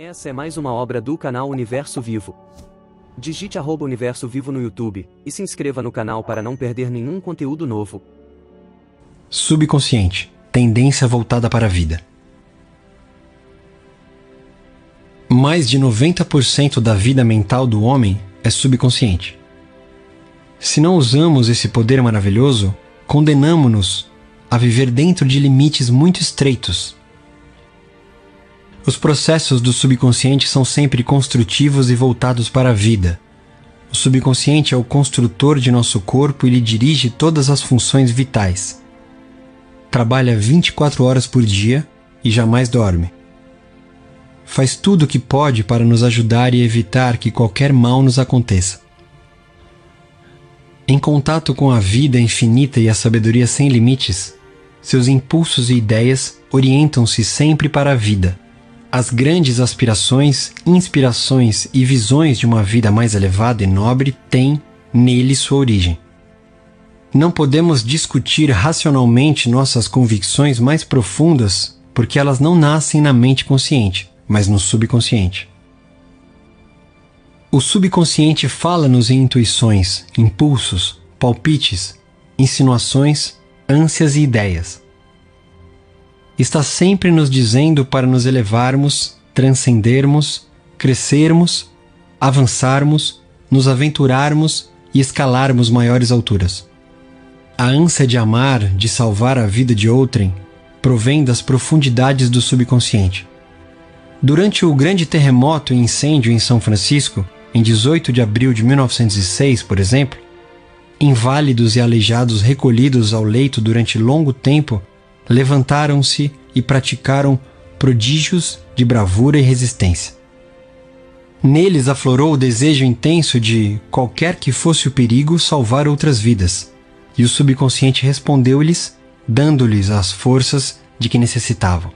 Essa é mais uma obra do canal Universo Vivo. Digite @Universo Vivo no YouTube e se inscreva no canal para não perder nenhum conteúdo novo. Subconsciente, tendência voltada para a vida. Mais de 90% da vida mental do homem é subconsciente. Se não usamos esse poder maravilhoso, condenamo-nos a viver dentro de limites muito estreitos. Os processos do subconsciente são sempre construtivos e voltados para a vida. O subconsciente é o construtor de nosso corpo e lhe dirige todas as funções vitais. Trabalha 24 horas por dia e jamais dorme. Faz tudo o que pode para nos ajudar e evitar que qualquer mal nos aconteça. Em contato com a vida infinita e a sabedoria sem limites, seus impulsos e ideias orientam-se sempre para a vida. As grandes aspirações, inspirações e visões de uma vida mais elevada e nobre têm nele sua origem. Não podemos discutir racionalmente nossas convicções mais profundas porque elas não nascem na mente consciente, mas no subconsciente. O subconsciente fala-nos em intuições, impulsos, palpites, insinuações, ânsias e ideias. Está sempre nos dizendo para nos elevarmos, transcendermos, crescermos, avançarmos, nos aventurarmos e escalarmos maiores alturas. A ânsia de amar, de salvar a vida de outrem, provém das profundidades do subconsciente. Durante o grande terremoto e incêndio em São Francisco, em 18 de abril de 1906, por exemplo, inválidos e aleijados recolhidos ao leito durante longo tempo levantaram-se e praticaram prodígios de bravura e resistência. Neles aflorou o desejo intenso de, qualquer que fosse o perigo, salvar outras vidas, e o subconsciente respondeu-lhes, dando-lhes as forças de que necessitavam.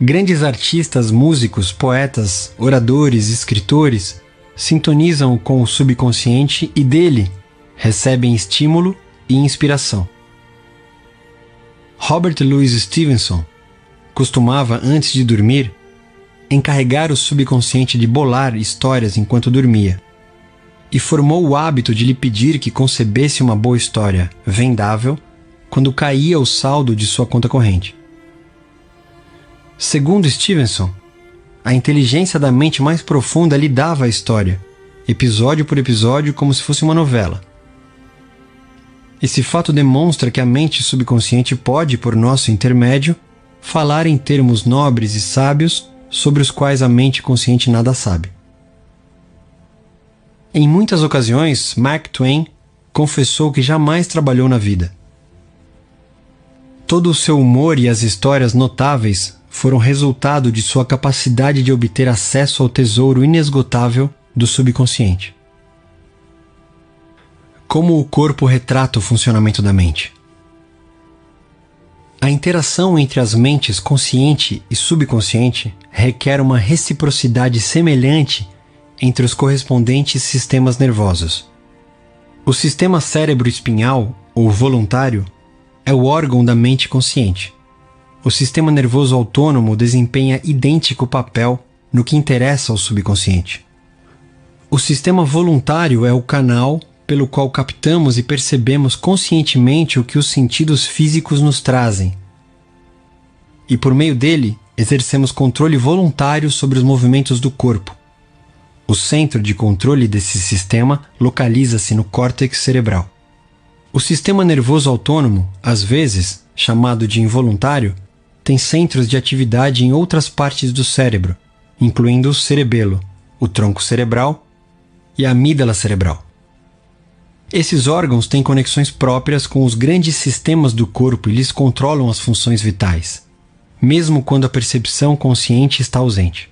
Grandes artistas, músicos, poetas, oradores, escritores sintonizam com o subconsciente e dele recebem estímulo e inspiração. Robert Louis Stevenson costumava, antes de dormir, encarregar o subconsciente de bolar histórias enquanto dormia, e formou o hábito de lhe pedir que concebesse uma boa história vendável quando caía o saldo de sua conta corrente. Segundo Stevenson, a inteligência da mente mais profunda lhe dava a história, episódio por episódio, como se fosse uma novela. Esse fato demonstra que a mente subconsciente pode, por nosso intermédio, falar em termos nobres e sábios sobre os quais a mente consciente nada sabe. Em muitas ocasiões, Mark Twain confessou que jamais trabalhou na vida. Todo o seu humor e as histórias notáveis foram resultado de sua capacidade de obter acesso ao tesouro inesgotável do subconsciente. Como o corpo retrata o funcionamento da mente? A interação entre as mentes consciente e subconsciente requer uma reciprocidade semelhante entre os correspondentes sistemas nervosos. O sistema cérebro-espinhal, ou voluntário, é o órgão da mente consciente. O sistema nervoso autônomo desempenha idêntico papel no que interessa ao subconsciente. O sistema voluntário é o canal pelo qual captamos e percebemos conscientemente o que os sentidos físicos nos trazem. E por meio dele, exercemos controle voluntário sobre os movimentos do corpo. O centro de controle desse sistema localiza-se no córtex cerebral. O sistema nervoso autônomo, às vezes, chamado de involuntário, tem centros de atividade em outras partes do cérebro, incluindo o cerebelo, o tronco cerebral e a amígdala cerebral. Esses órgãos têm conexões próprias com os grandes sistemas do corpo e lhes controlam as funções vitais, mesmo quando a percepção consciente está ausente.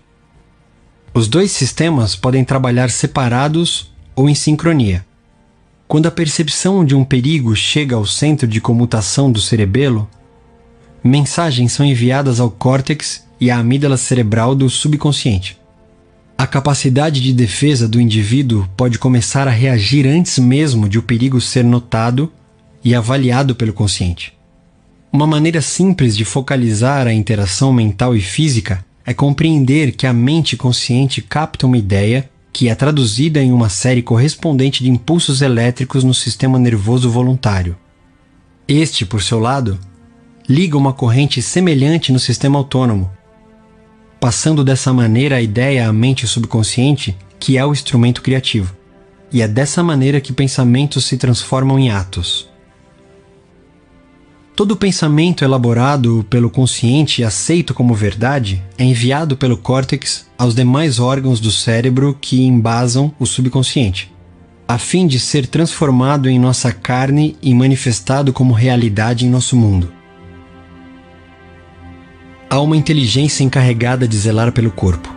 Os dois sistemas podem trabalhar separados ou em sincronia. Quando a percepção de um perigo chega ao centro de comutação do cerebelo, mensagens são enviadas ao córtex e à amígdala cerebral do subconsciente. A capacidade de defesa do indivíduo pode começar a reagir antes mesmo de o perigo ser notado e avaliado pelo consciente. Uma maneira simples de focalizar a interação mental e física é compreender que a mente consciente capta uma ideia que é traduzida em uma série correspondente de impulsos elétricos no sistema nervoso voluntário. Este, por seu lado, liga uma corrente semelhante no sistema autônomo, passando dessa maneira a ideia à mente subconsciente, que é o instrumento criativo. E é dessa maneira que pensamentos se transformam em atos. Todo pensamento elaborado pelo consciente e aceito como verdade é enviado pelo córtex aos demais órgãos do cérebro que embasam o subconsciente, a fim de ser transformado em nossa carne e manifestado como realidade em nosso mundo. Há uma inteligência encarregada de zelar pelo corpo.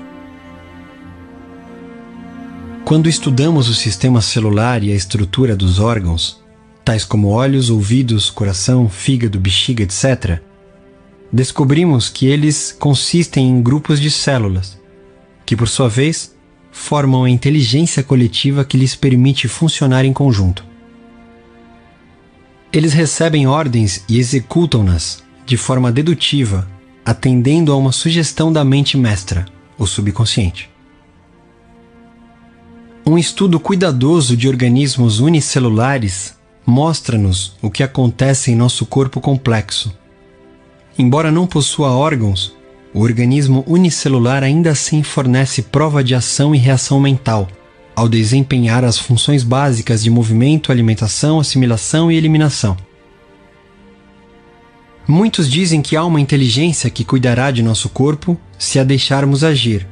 Quando estudamos o sistema celular e a estrutura dos órgãos, tais como olhos, ouvidos, coração, fígado, bexiga, etc., descobrimos que eles consistem em grupos de células, que por sua vez formam a inteligência coletiva que lhes permite funcionar em conjunto. Eles recebem ordens e executam-nas de forma dedutiva, atendendo a uma sugestão da mente mestra, o subconsciente. Um estudo cuidadoso de organismos unicelulares mostra-nos o que acontece em nosso corpo complexo. Embora não possua órgãos, o organismo unicelular ainda assim fornece prova de ação e reação mental, ao desempenhar as funções básicas de movimento, alimentação, assimilação e eliminação. Muitos dizem que há uma inteligência que cuidará de nosso corpo se a deixarmos agir.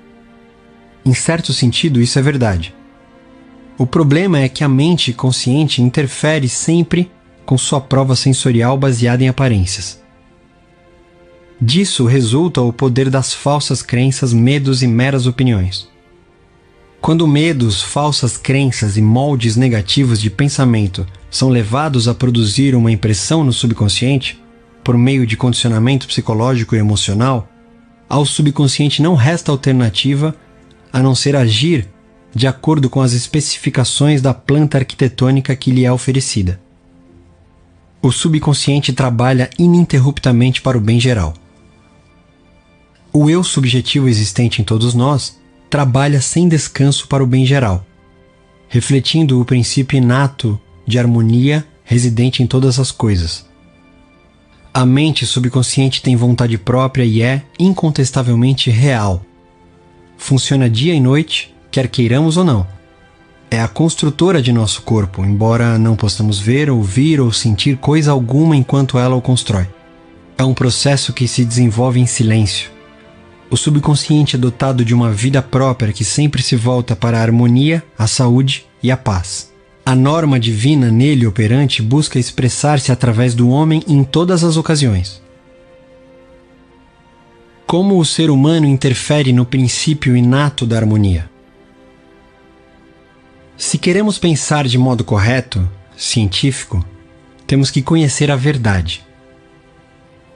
Em certo sentido, isso é verdade. O problema é que a mente consciente interfere sempre com sua prova sensorial baseada em aparências. Disso resulta o poder das falsas crenças, medos e meras opiniões. Quando medos, falsas crenças e moldes negativos de pensamento são levados a produzir uma impressão no subconsciente, por meio de condicionamento psicológico e emocional, ao subconsciente não resta alternativa a não ser agir de acordo com as especificações da planta arquitetônica que lhe é oferecida. O subconsciente trabalha ininterruptamente para o bem geral. O eu subjetivo existente em todos nós trabalha sem descanso para o bem geral, refletindo o princípio inato de harmonia residente em todas as coisas. A mente subconsciente tem vontade própria e é, incontestavelmente, real. Funciona dia e noite, quer queiramos ou não. É a construtora de nosso corpo, embora não possamos ver, ouvir ou sentir coisa alguma enquanto ela o constrói. É um processo que se desenvolve em silêncio. O subconsciente é dotado de uma vida própria que sempre se volta para a harmonia, a saúde e a paz. A norma divina nele operante busca expressar-se através do homem em todas as ocasiões. Como o ser humano interfere no princípio inato da harmonia? Se queremos pensar de modo correto, científico, temos que conhecer a verdade.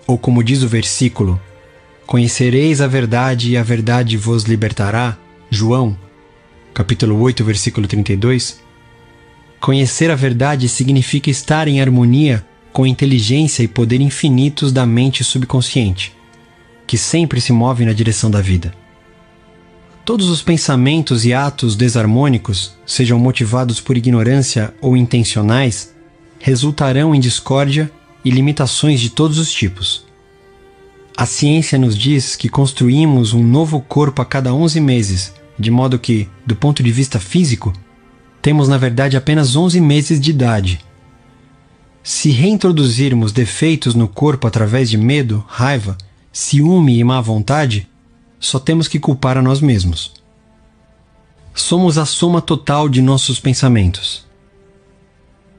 Ou como diz o versículo, conhecereis a verdade e a verdade vos libertará, João, capítulo 8, versículo 32. Conhecer a verdade significa estar em harmonia com a inteligência e poder infinitos da mente subconsciente, que sempre se move na direção da vida. Todos os pensamentos e atos desarmônicos, sejam motivados por ignorância ou intencionais, resultarão em discórdia e limitações de todos os tipos. A ciência nos diz que construímos um novo corpo a cada 11 meses, de modo que, do ponto de vista físico, temos na verdade apenas 11 meses de idade. Se reintroduzirmos defeitos no corpo através de medo, raiva, ciúme e má vontade, só temos que culpar a nós mesmos. Somos a soma total de nossos pensamentos.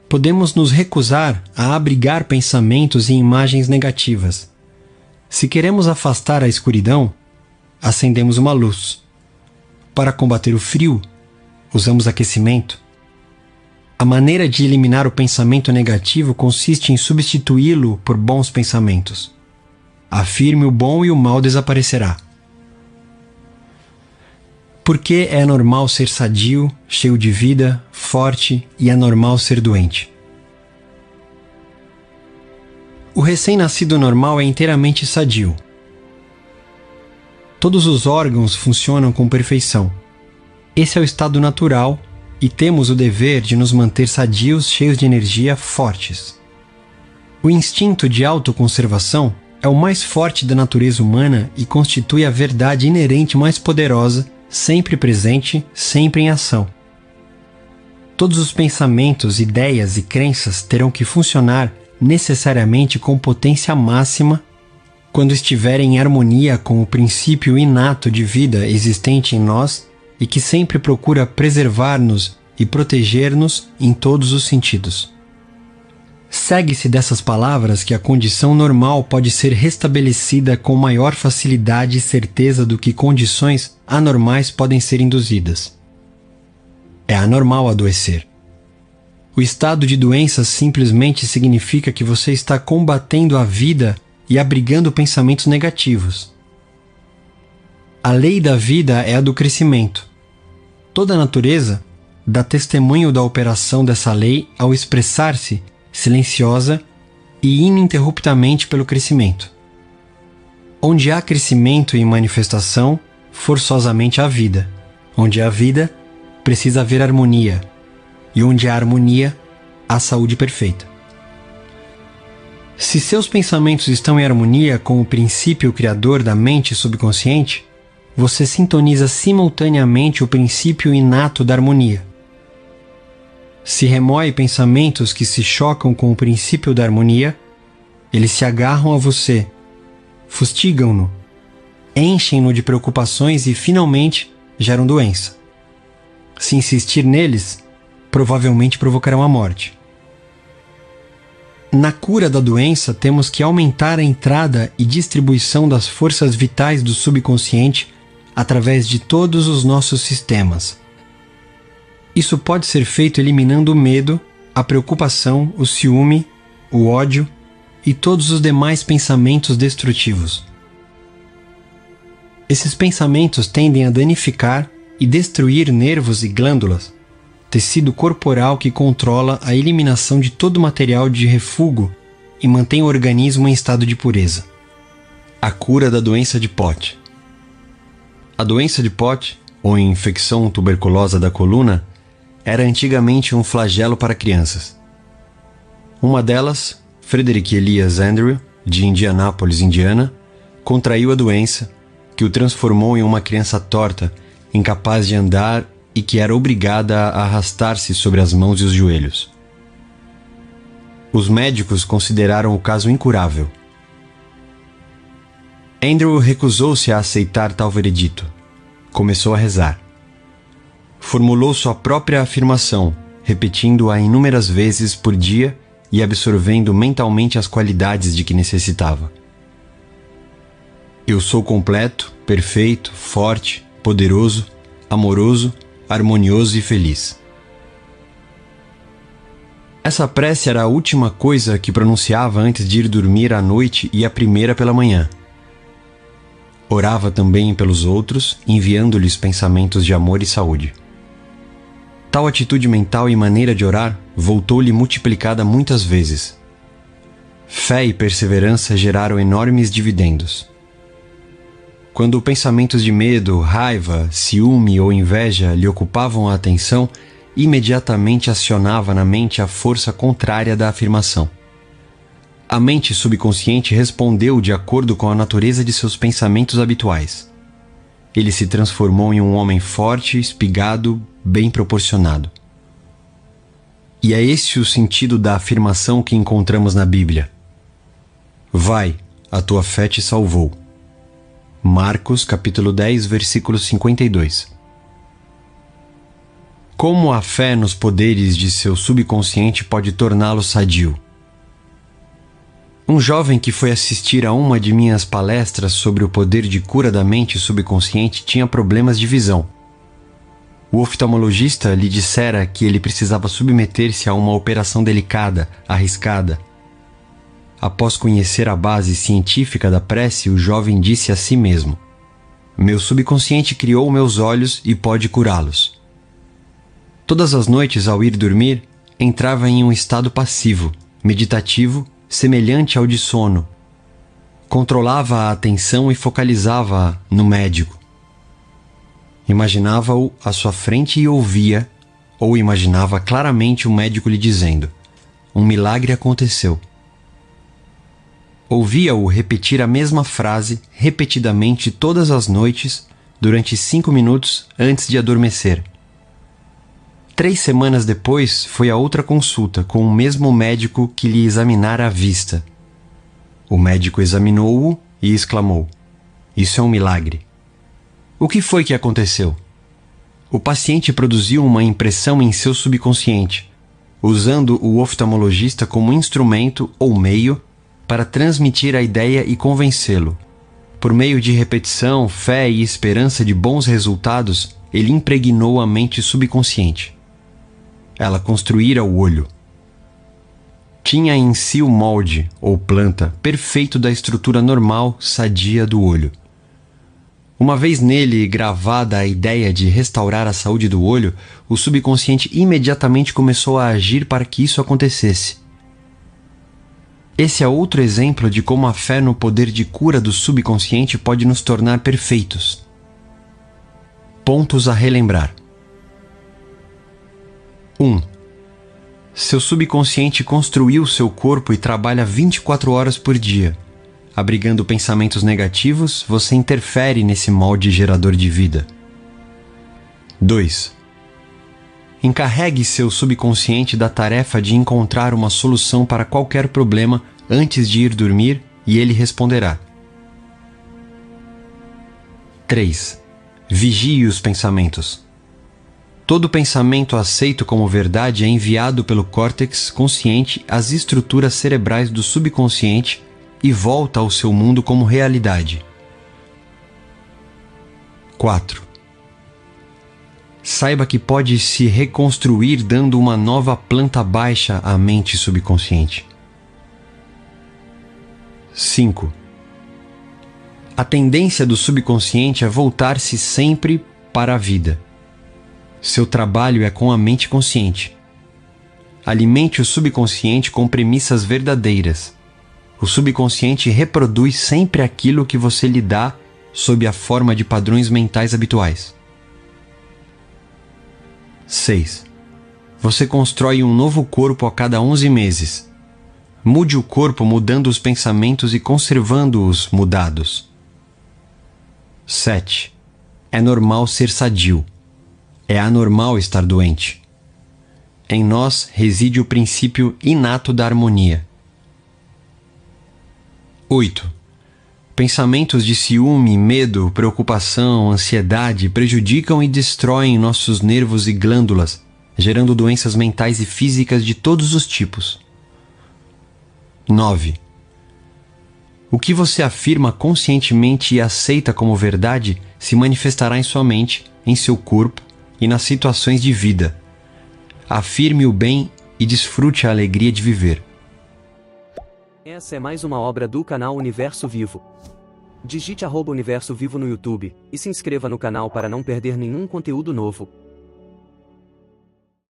Podemos nos recusar a abrigar pensamentos e imagens negativas. Se queremos afastar a escuridão, acendemos uma luz. Para combater o frio, usamos aquecimento. A maneira de eliminar o pensamento negativo consiste em substituí-lo por bons pensamentos. Afirme o bom e o mal desaparecerá. Porque é normal ser sadio, cheio de vida, forte e é normal ser doente. O recém-nascido normal é inteiramente sadio. Todos os órgãos funcionam com perfeição. Esse é o estado natural e temos o dever de nos manter sadios, cheios de energia, fortes. O instinto de autoconservação é o mais forte da natureza humana e constitui a verdade inerente mais poderosa, sempre presente, sempre em ação. Todos os pensamentos, ideias e crenças terão que funcionar necessariamente com potência máxima quando estiverem em harmonia com o princípio inato de vida existente em nós e que sempre procura preservar-nos e proteger-nos em todos os sentidos. Segue-se dessas palavras que a condição normal pode ser restabelecida com maior facilidade e certeza do que condições anormais podem ser induzidas. É anormal adoecer. O estado de doença simplesmente significa que você está combatendo a vida e abrigando pensamentos negativos. A lei da vida é a do crescimento. Toda a natureza dá testemunho da operação dessa lei ao expressar-se silenciosa e ininterruptamente pelo crescimento. Onde há crescimento e manifestação, forçosamente há vida. Onde há vida, precisa haver harmonia. E onde há harmonia, há saúde perfeita. Se seus pensamentos estão em harmonia com o princípio criador da mente subconsciente, você sintoniza simultaneamente o princípio inato da harmonia. Se remoe pensamentos que se chocam com o princípio da harmonia, eles se agarram a você, fustigam-no, enchem-no de preocupações e, finalmente, geram doença. Se insistir neles, provavelmente provocarão a morte. Na cura da doença, temos que aumentar a entrada e distribuição das forças vitais do subconsciente através de todos os nossos sistemas. Isso pode ser feito eliminando o medo, a preocupação, o ciúme, o ódio e todos os demais pensamentos destrutivos. Esses pensamentos tendem a danificar e destruir nervos e glândulas, tecido corporal que controla a eliminação de todo material de refúgio e mantém o organismo em estado de pureza. A cura da doença de Pote. A doença de Pote, ou infecção tuberculosa da coluna, era antigamente um flagelo para crianças. Uma delas, Frederick Elias Andrew, de Indianápolis, Indiana, contraiu a doença, que o transformou em uma criança torta, incapaz de andar e que era obrigada a arrastar-se sobre as mãos e os joelhos. Os médicos consideraram o caso incurável. Andrew recusou-se a aceitar tal veredito. Começou a rezar. Formulou sua própria afirmação, repetindo-a inúmeras vezes por dia e absorvendo mentalmente as qualidades de que necessitava. Eu sou completo, perfeito, forte, poderoso, amoroso, harmonioso e feliz. Essa prece era a última coisa que pronunciava antes de ir dormir à noite e a primeira pela manhã. Orava também pelos outros, enviando-lhes pensamentos de amor e saúde. Tal atitude mental e maneira de orar voltou-lhe multiplicada muitas vezes. Fé e perseverança geraram enormes dividendos. Quando pensamentos de medo, raiva, ciúme ou inveja lhe ocupavam a atenção, imediatamente acionava na mente a força contrária da afirmação. A mente subconsciente respondeu de acordo com a natureza de seus pensamentos habituais. Ele se transformou em um homem forte, espigado, bem proporcionado. E é esse o sentido da afirmação que encontramos na Bíblia. Vai, a tua fé te salvou. Marcos, capítulo 10, versículo 52. Como a fé nos poderes de seu subconsciente pode torná-lo sadio? Um jovem que foi assistir a uma de minhas palestras sobre o poder de cura da mente subconsciente tinha problemas de visão. O oftalmologista lhe dissera que ele precisava submeter-se a uma operação delicada, arriscada. Após conhecer a base científica da prece, o jovem disse a si mesmo: meu subconsciente criou meus olhos e pode curá-los. Todas as noites, ao ir dormir, entrava em um estado passivo, meditativo, semelhante ao de sono. Controlava a atenção e focalizava-a no médico. Imaginava-o à sua frente e ouvia, ou imaginava claramente o médico lhe dizendo: um milagre aconteceu. Ouvia-o repetir a mesma frase repetidamente todas as noites durante 5 minutos antes de adormecer. 3 semanas depois foi a outra consulta com o mesmo médico que lhe examinara a vista. O médico examinou-o e exclamou: isso é um milagre. O que foi que aconteceu? O paciente produziu uma impressão em seu subconsciente, usando o oftalmologista como instrumento ou meio para transmitir a ideia e convencê-lo. Por meio de repetição, fé e esperança de bons resultados, ele impregnou a mente subconsciente. Ela construíra o olho. Tinha em si o molde, ou planta, perfeito da estrutura normal, sadia do olho. Uma vez nele gravada a ideia de restaurar a saúde do olho, o subconsciente imediatamente começou a agir para que isso acontecesse. Esse é outro exemplo de como a fé no poder de cura do subconsciente pode nos tornar perfeitos. Pontos a relembrar. 1. Seu subconsciente construiu seu corpo e trabalha 24 horas por dia. Abrigando pensamentos negativos, você interfere nesse molde gerador de vida. 2. Encarregue seu subconsciente da tarefa de encontrar uma solução para qualquer problema antes de ir dormir e ele responderá. 3. Vigie os pensamentos. Todo pensamento aceito como verdade é enviado pelo córtex consciente às estruturas cerebrais do subconsciente e volta ao seu mundo como realidade. 4. Saiba que pode se reconstruir dando uma nova planta baixa à mente subconsciente. 5. A tendência do subconsciente é voltar-se sempre para a vida. Seu trabalho é com a mente consciente. Alimente o subconsciente com premissas verdadeiras. O subconsciente reproduz sempre aquilo que você lhe dá sob a forma de padrões mentais habituais. 6. Você constrói um novo corpo a cada 11 meses. Mude o corpo mudando os pensamentos e conservando-os mudados. 7. É normal ser sadio. É anormal estar doente. Em nós reside o princípio inato da harmonia. 8. Pensamentos de ciúme, medo, preocupação, ansiedade prejudicam e destroem nossos nervos e glândulas, gerando doenças mentais e físicas de todos os tipos. 9. O que você afirma conscientemente e aceita como verdade se manifestará em sua mente, em seu corpo e nas situações de vida. Afirme o bem e desfrute a alegria de viver. Essa é mais uma obra do canal Universo Vivo. Digite @Universo Vivo no YouTube e se inscreva no canal para não perder nenhum conteúdo novo.